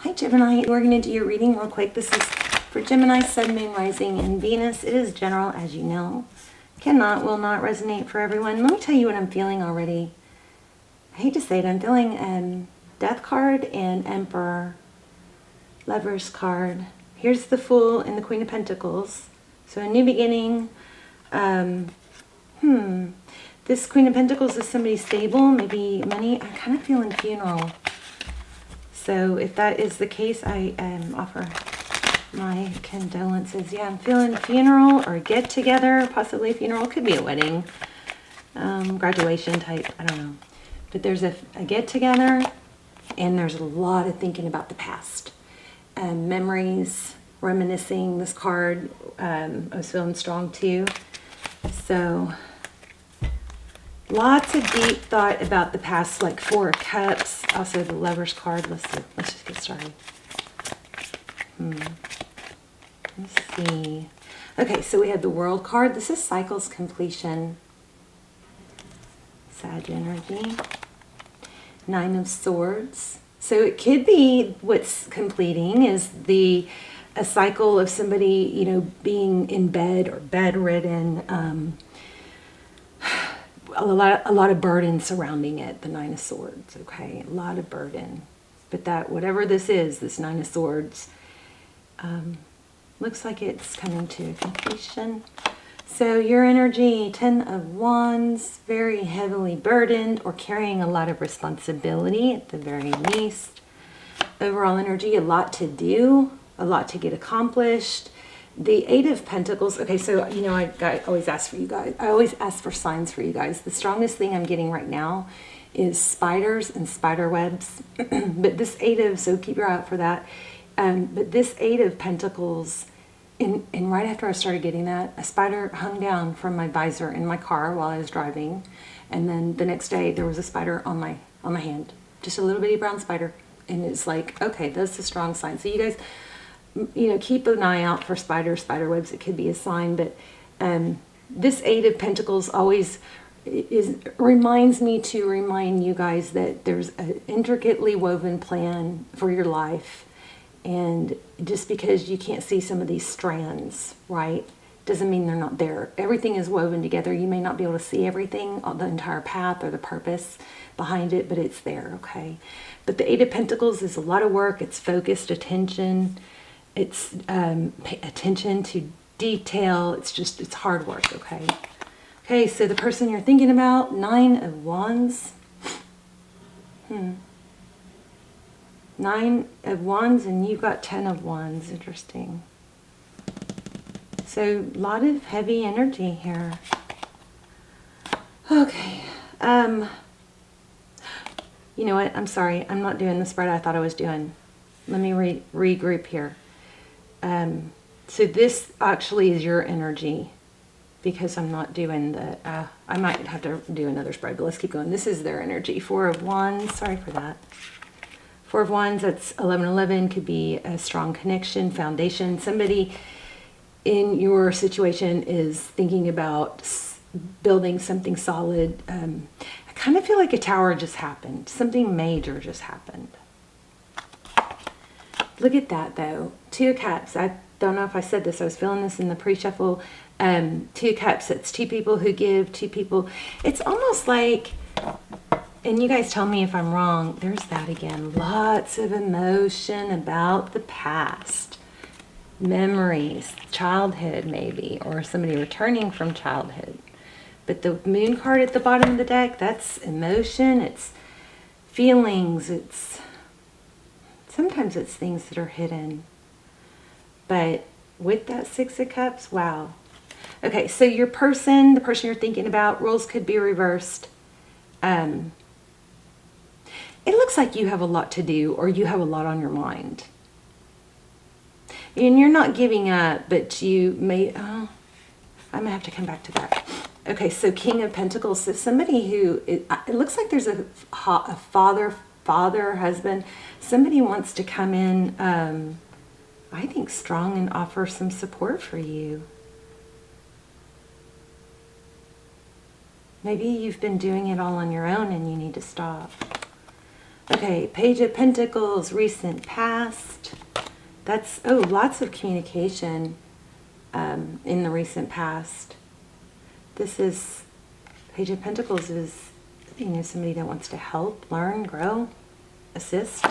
Hi Gemini, we're going to do your reading real quick. This is for Gemini, Sun, Moon, Rising, and Venus. It is general, as you know. Will not resonate for everyone. Let me tell you what I'm feeling already. I hate to say it, I'm feeling Death card and Emperor, Lovers card. Here's the Fool and the Queen of Pentacles. So a new beginning. This Queen of Pentacles is somebody stable, maybe money. I'm kind of feeling funeral. So if that is the case, I offer my condolences. Yeah, I'm feeling funeral or get together, possibly a funeral. Could be a wedding, graduation type, I don't know. But there's a get together, and there's a lot of thinking about the past. Memories, reminiscing. This card, I was feeling strong too. So lots of deep thought about the past, like Four of Cups. Also the Lover's card. Let's just get started. Let's see. Okay, so we have the World card. This is cycles completion. Sag energy. Nine of Swords. So it could be what's completing is a cycle of somebody, you know, being in bed or bedridden. A lot of burden surrounding it, the Nine of Swords, okay? A lot of burden. But that, whatever this is, this Nine of Swords, looks like it's coming to completion. So your energy, 10 of Wands, very heavily burdened or carrying a lot of responsibility at the very least. Overall energy, a lot to do, a lot to get accomplished. The Eight of Pentacles, okay, so, you know, I always ask for you guys. I always ask for signs for you guys. The strongest thing I'm getting right now is spiders and spider webs. But this so keep your eye out for that. But this Eight of Pentacles, and right after I started getting that, a spider hung down from my visor in my car while I was driving. And then the next day, there was a spider on my hand. Just a little bitty brown spider. And it's like, okay, that's a strong sign. So you guys, you know, keep an eye out for spider webs. It could be a sign, but this Eight of Pentacles always reminds me to remind you guys that there's an intricately woven plan for your life, and just because you can't see some of these strands, right, doesn't mean they're not there. Everything is woven together. You may not be able to see everything, the entire path or the purpose behind it, but it's there, okay? But the Eight of Pentacles is a lot of work. It's focused attention. It's attention to detail. It's hard work, okay? Okay, so the person you're thinking about, Nine of Wands. Nine of Wands, and you got 10 of Wands. Interesting. So a lot of heavy energy here. Okay. You know what? I'm sorry. I'm not doing the spread I thought I was doing. Let me regroup here. So this actually is your energy, because I'm not doing the, I might have to do another spread, but let's keep going. This is their energy. Four of Wands, sorry for that. Four of Wands, that's 1111, could be a strong connection, foundation. Somebody in your situation is thinking about building something solid. I kind of feel like a tower just happened. Something major just happened. Look at that, though. Two of Cups. I don't know if I said this. I was feeling this in the pre-shuffle. Two of Cups. It's two people who give, two people. It's almost like, and you guys tell me if I'm wrong, there's that again. Lots of emotion about the past. Memories, childhood maybe, or somebody returning from childhood. But the Moon card at the bottom of the deck, that's emotion, it's feelings, it's... Sometimes it's things that are hidden. But with that Six of Cups, wow. Okay, so your person, the person you're thinking about, roles could be reversed. It looks like you have a lot to do, or you have a lot on your mind. And you're not giving up, but you may... Oh, I may have to come back to that. Okay, so King of Pentacles. So somebody who... It looks like there's a father, husband, somebody wants to come in, I think, strong and offer some support for you. Maybe you've been doing it all on your own and you need to stop. Okay, Page of Pentacles, recent past. That's, oh, lots of communication in the recent past. This is, Page of Pentacles is, you know, somebody that wants to help, learn, grow, assist.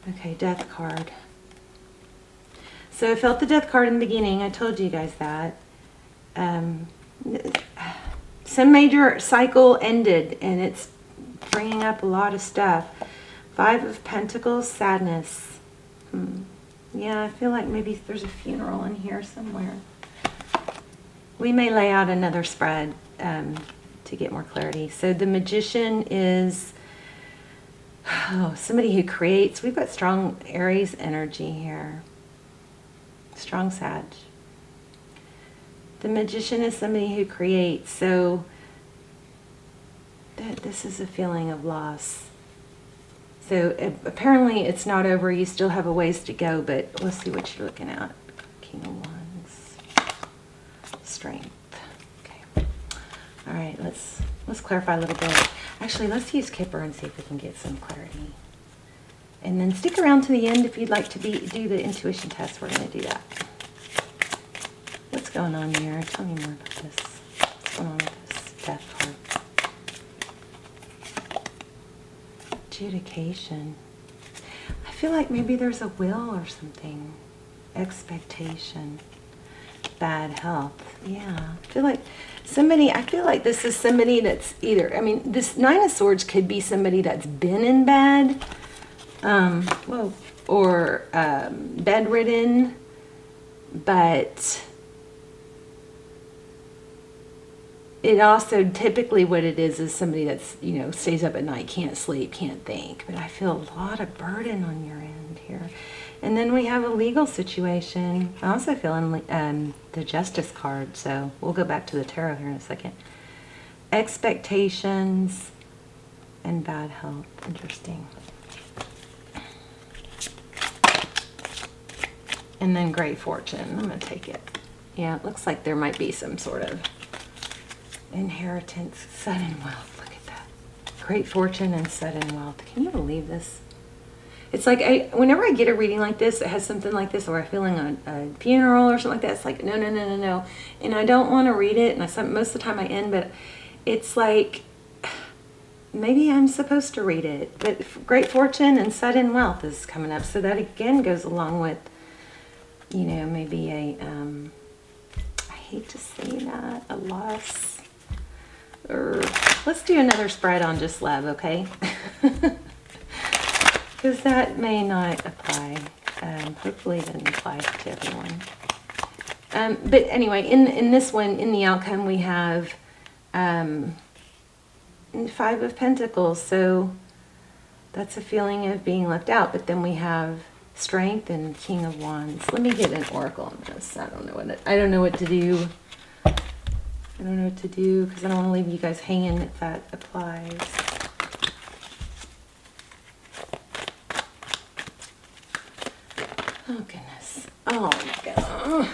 Okay, Death card. So I felt the Death card in the beginning. I told you guys that. Some major cycle ended, and it's bringing up a lot of stuff. Five of Pentacles, sadness. Yeah, I feel like maybe there's a funeral in here somewhere. We may lay out another spread to get more clarity. So the Magician is somebody who creates. We've got strong Aries energy here. Strong Sag. The Magician is somebody who creates. So this is a feeling of loss. So apparently it's not over. You still have a ways to go, but let's see what you're looking at. King of Wands. Strength. Okay. All right, let's clarify a little bit. Actually, let's use Kipper and see if we can get some clarity. And then stick around to the end if you'd like to do the intuition test. We're going to do that. What's going on here? Tell me more about this. What's going on with this Death card? Adjudication. I feel like maybe there's a will or something. Expectation. Bad health. Yeah. I feel like this is somebody that's either, I mean, this Nine of Swords could be somebody that's been in bed, or bedridden, but it also, typically what it is somebody that's, you know, stays up at night, can't sleep, can't think. But I feel a lot of burden on your end here. And then we have a legal situation. I also feel the Justice card, so we'll go back to the tarot here in a second. Expectations and bad health. Interesting. And then Great Fortune. I'm going to take it. Yeah, it looks like there might be some sort of inheritance, sudden wealth. Look at that. Great Fortune and sudden wealth. Can you believe this? It's like whenever I get a reading like this, it has something like this, or I'm feeling a funeral or something like that. It's like, no, no, no, no, no. And I don't want to read it, and most of the time I end, but it's like, maybe I'm supposed to read it. But Great Fortune and sudden wealth is coming up. So that again goes along with, you know, maybe I hate to say that, a loss. Or let's do another spread on just love, okay? Because that may not apply. Hopefully it doesn't apply to everyone. But anyway, in this one, in the outcome, we have Five of Pentacles. So that's a feeling of being left out. But then we have Strength and King of Wands. Let me get an oracle on this. I don't know what to do. I don't know what to do because I don't want to leave you guys hanging if that applies. Oh, goodness. Oh, my God.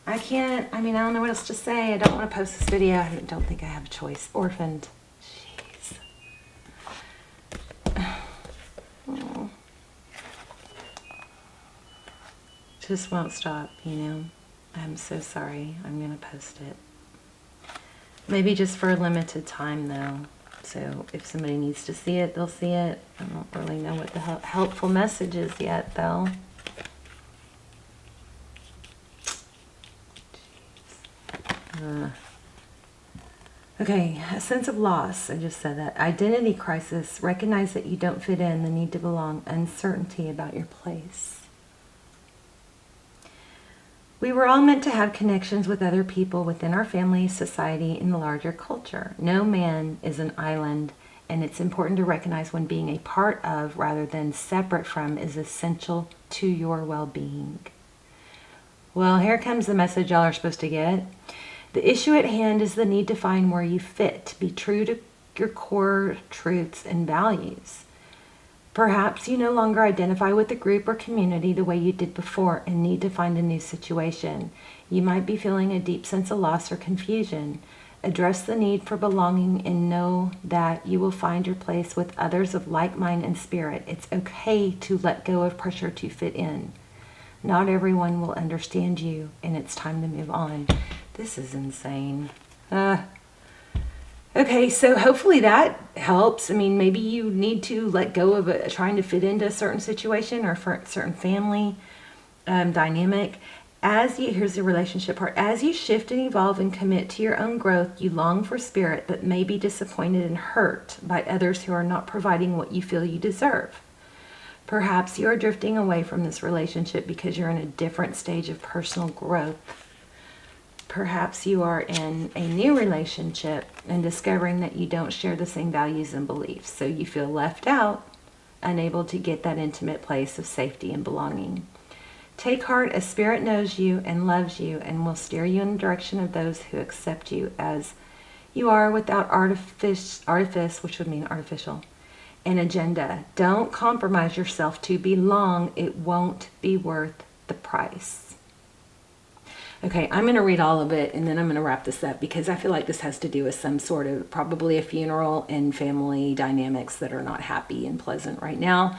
I can't, I don't know what else to say. I don't want to post this video. I don't think I have a choice. Orphaned. Jeez. Oh. Just won't stop, you know. I'm so sorry. I'm going to post it. Maybe just for a limited time, though. So if somebody needs to see it, they'll see it. I don't really know what the helpful message is yet, though. Okay, a sense of loss. I just said that. Identity crisis. Recognize that you don't fit in, the need to belong, uncertainty about your place. We were all meant to have connections with other people within our family, society, and the larger culture. No man is an island, and it's important to recognize when being a part of rather than separate from is essential to your well-being. Well, here comes the message y'all are supposed to get. The issue at hand is the need to find where you fit, be true to your core truths and values. Perhaps you no longer identify with the group or community the way you did before and need to find a new situation. You might be feeling a deep sense of loss or confusion. Address the need for belonging and know that you will find your place with others of like mind and spirit. It's okay to let go of pressure to fit in. Not everyone will understand you, and it's time to move on. This is insane. Okay, so hopefully that helps. I mean, maybe you need to let go of trying to fit into a certain situation or for a certain family dynamic. Here's the relationship part. As you shift and evolve and commit to your own growth, you long for spirit, but may be disappointed and hurt by others who are not providing what you feel you deserve. Perhaps you are drifting away from this relationship because you're in a different stage of personal growth. Perhaps you are in a new relationship and discovering that you don't share the same values and beliefs, so you feel left out, unable to get that intimate place of safety and belonging. Take heart, as Spirit knows you and loves you and will steer you in the direction of those who accept you as you are without artifice, which would mean artificial, an agenda. Don't compromise yourself to belong. It won't be worth the price. Okay, I'm going to read all of it and then I'm going to wrap this up because I feel like this has to do with some sort of probably a funeral and family dynamics that are not happy and pleasant right now.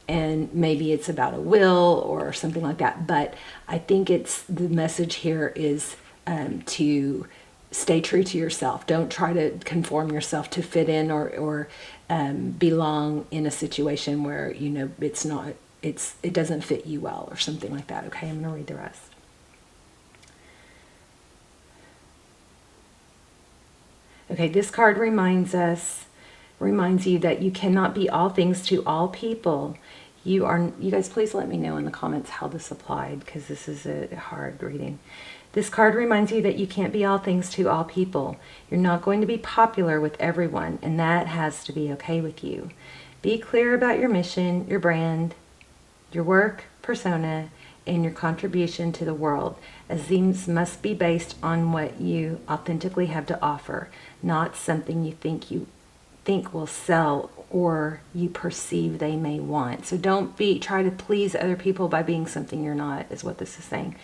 And maybe it's about a will or something like that. But I think the message here is to stay true to yourself. Don't try to conform yourself to fit in or belong in a situation where, you know, it doesn't fit you well or something like that. Okay, I'm going to read the rest. Okay, this card reminds you that you cannot be all things to all people. You guys, please let me know in the comments how this applied because this is a hard reading. This card reminds you that you can't be all things to all people. You're not going to be popular with everyone, and that has to be okay with you. Be clear about your mission, your brand, your work, persona, and your contribution to the world, as these must be based on what you authentically have to offer, not something you think will sell or you perceive they may want. So don't try to please other people by being something you're not, is what this is saying.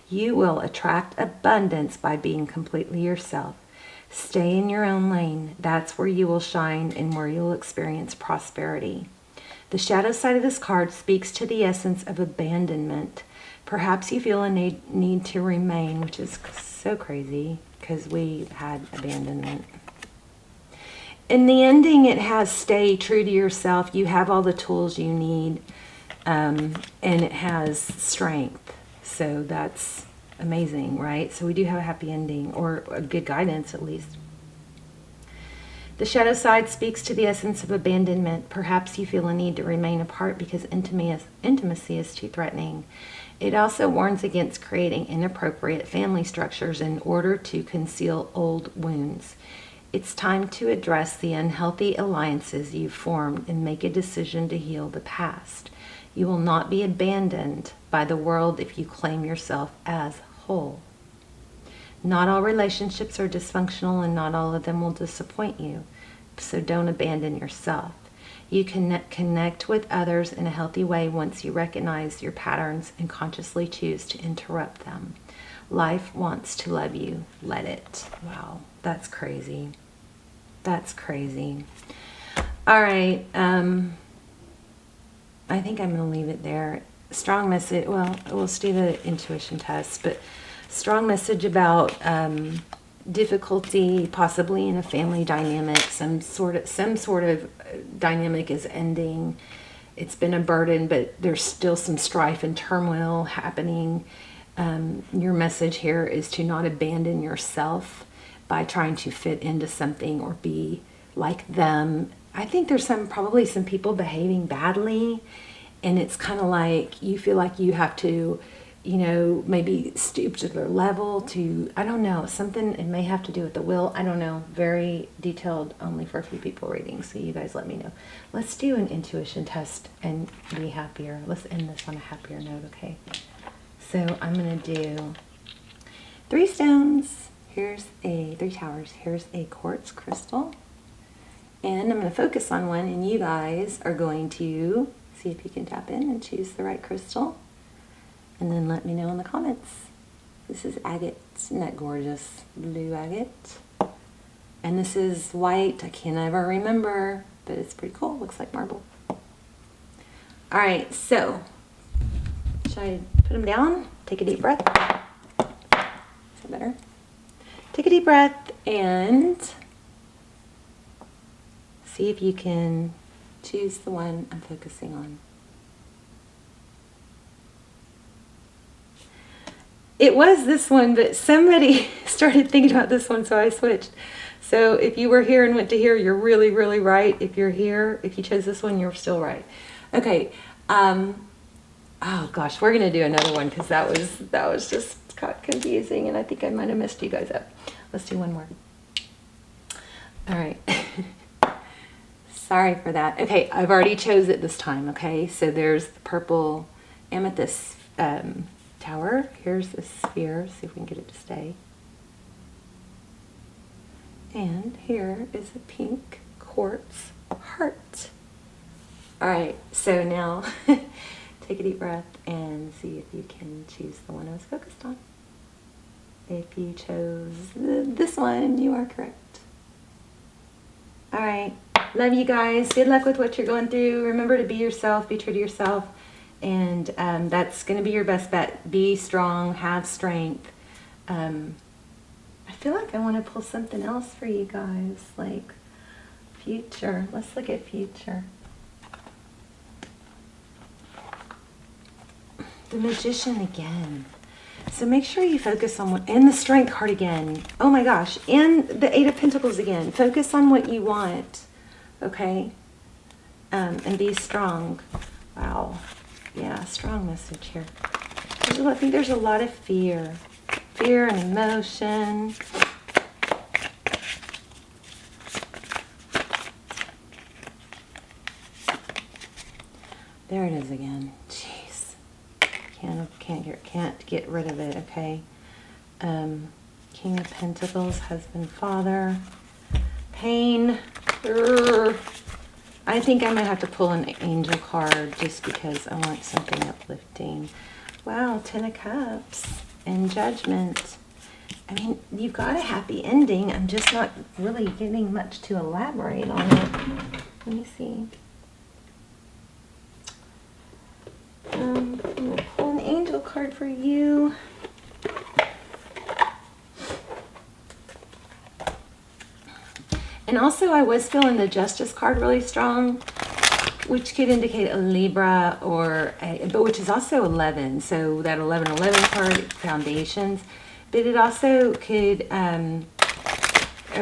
You will attract abundance by being completely yourself. Stay in your own lane. That's where you will shine and where you'll experience prosperity. The shadow side of this card speaks to the essence of abandonment. Perhaps you feel a need to remain, which is so crazy because we had abandonment. In the ending, it has stay true to yourself. You have all the tools you need, and it has strength. So that's amazing, right? So we do have a happy ending, or a good guidance at least. The shadow side speaks to the essence of abandonment. Perhaps you feel a need to remain apart because intimacy is too threatening. It also warns against creating inappropriate family structures in order to conceal old wounds. It's time to address the unhealthy alliances you've formed and make a decision to heal the past. You will not be abandoned by the world if you claim yourself as whole. Not all relationships are dysfunctional and not all of them will disappoint you. So don't abandon yourself. You can connect with others in a healthy way once you recognize your patterns and consciously choose to interrupt them. Life wants to love you. Let it. Wow, that's crazy. That's crazy. All right. I think I'm going to leave it there. Strong message. Well, let's do the intuition test, but strong message about difficulty, possibly in a family dynamic. Some sort of dynamic is ending. It's been a burden, but there's still some strife and turmoil happening. Your message here is to not abandon yourself by trying to fit into something or be like them. I think there's probably some people behaving badly, and it's kind of like you feel like you have to, maybe stoop to their level to, I don't know, something. It may have to do with the will. I don't know. Very detailed, only for a few people reading. So you guys let me know. Let's do an intuition test and be happier. Let's end this on a happier note, okay? So I'm going to do 3 stones. Here's 3 towers. Here's a quartz crystal. And I'm going to focus on one, and you guys are going to see if you can tap in and choose the right crystal. And then let me know in the comments. This is agate. Isn't that gorgeous? Blue agate. And this is white. I can't ever remember, but it's pretty cool. Looks like marble. All right, so should I put them down? Take a deep breath. Is that better? Take a deep breath and see if you can choose the one I'm focusing on. It was this one, but somebody started thinking about this one, so I switched. So if you were here and went to here, you're really, really right. If you're here, if you chose this one, you're still right. Okay. Oh gosh, we're gonna do another one because that was just got confusing, and I think I might have messed you guys up. Let's do one more. All right. Sorry for that. Okay, I've already chose it this time. Okay, so there's the purple amethyst tower. Here's the sphere. See if we can get it to stay. And here is a pink quartz heart. All right, so now take a deep breath and see if you can choose the one I was focused on. If you chose this one, you are correct. All right, love you guys. Good luck with what you're going through. Remember to be yourself, be true to yourself, and that's going to be your best bet. Be strong, have strength. I feel like I want to pull something else for you guys, like future. Let's look at future. The Magician again. So make sure you focus on what, and the Strength card again. Oh my gosh, and the Eight of Pentacles again. Focus on what you want, okay? And be strong. Wow. Yeah, strong message here. I think there's a lot of fear. Fear and emotion. There it is again. Jeez. Can't get rid of it, okay? King of Pentacles, husband, father. Pain. Urgh. I think I might have to pull an angel card just because I want something uplifting. Wow, 10 of Cups and Judgment. I mean, you've got a happy ending. I'm just not really getting much to elaborate on it. Let me see. I'm going to pull an angel card for you. And also, I was feeling the Justice card really strong, which could indicate a Libra but which is also 11. So that 11-11 card, foundations. But it also could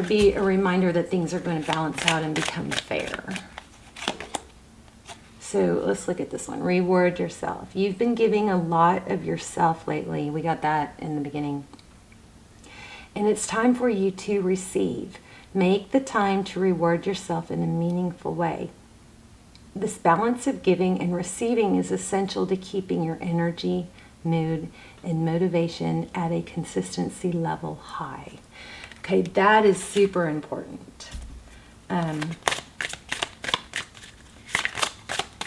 be a reminder that things are going to balance out and become fair. So let's look at this one. Reward yourself. You've been giving a lot of yourself lately. We got that in the beginning. And it's time for you to receive. Make the time to reward yourself in a meaningful way. This balance of giving and receiving is essential to keeping your energy, mood, and motivation at a consistency level high. Okay, that is super important.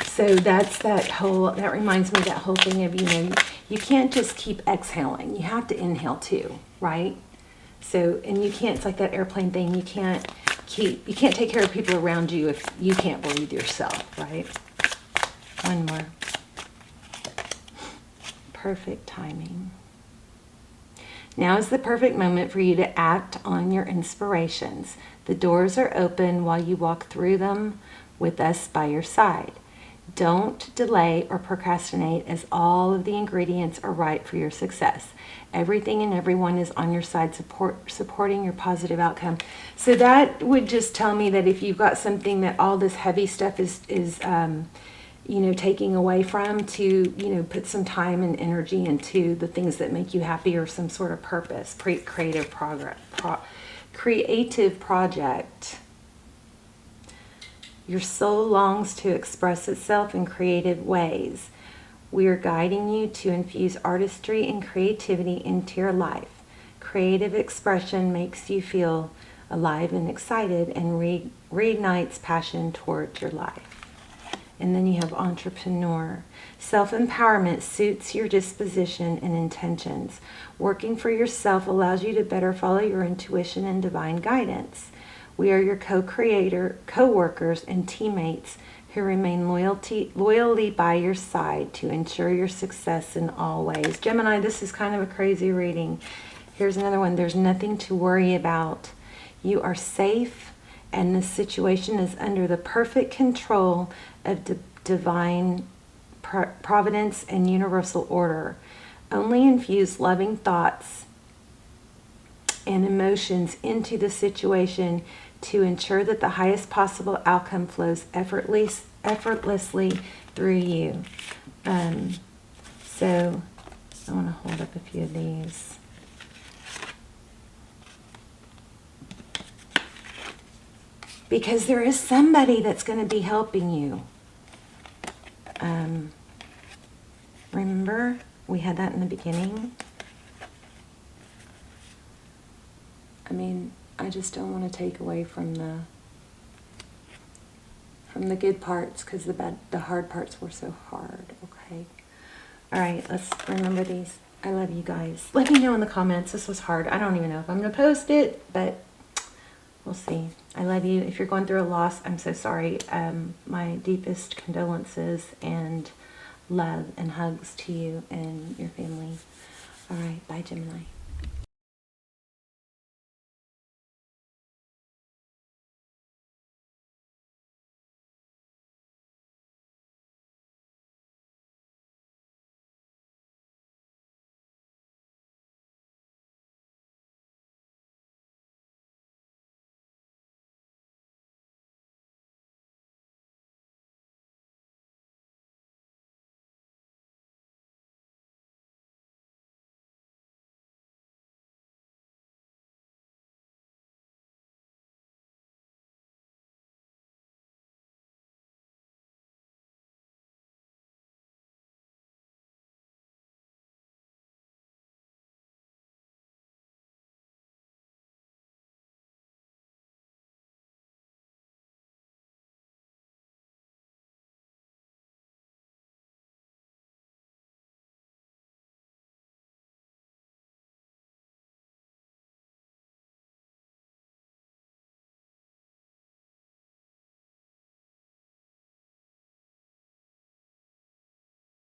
So that reminds me of that whole thing of, you can't just keep exhaling. You have to inhale too, right? So, and you can't, it's like that airplane thing, you can't take care of people around you if you can't breathe yourself, right? One more. Perfect timing. Now is the perfect moment for you to act on your inspirations. The doors are open while you walk through them with us by your side. Don't delay or procrastinate, as all of the ingredients are right for your success. Everything and everyone is on your side, supporting your positive outcome. So that would just tell me that if you've got something that all this heavy stuff is taking away from, to, put some time and energy into the things that make you happy, or some sort of purpose, creative project. Your soul longs to express itself in creative ways. We are guiding you to infuse artistry and creativity into your life. Creative expression makes you feel alive and excited and reignites passion towards your life. And then you have entrepreneur. Self-empowerment suits your disposition and intentions. Working for yourself allows you to better follow your intuition and divine guidance. We are your co-workers and teammates who remain loyally by your side to ensure your success in all ways. Gemini, this is kind of a crazy reading. Here's another one. There's nothing to worry about. You are safe, and this situation is under the perfect control of divine providence and universal order. Only infuse loving thoughts and emotions into the situation to ensure that the highest possible outcome flows effortlessly through you. So I want to hold up a few of these. Because there is somebody that's going to be helping you. Remember, we had that in the beginning. I mean, I just don't want to take away from the good parts, because the hard parts were so hard. Okay. All right, let's remember these. I love you guys. Let me know in the comments. This was hard. I don't even know if I'm going to post it, but we'll see. I love you. If you're going through a loss, I'm so sorry. My deepest condolences and love and hugs to you and your family. All right. Bye, Gemini.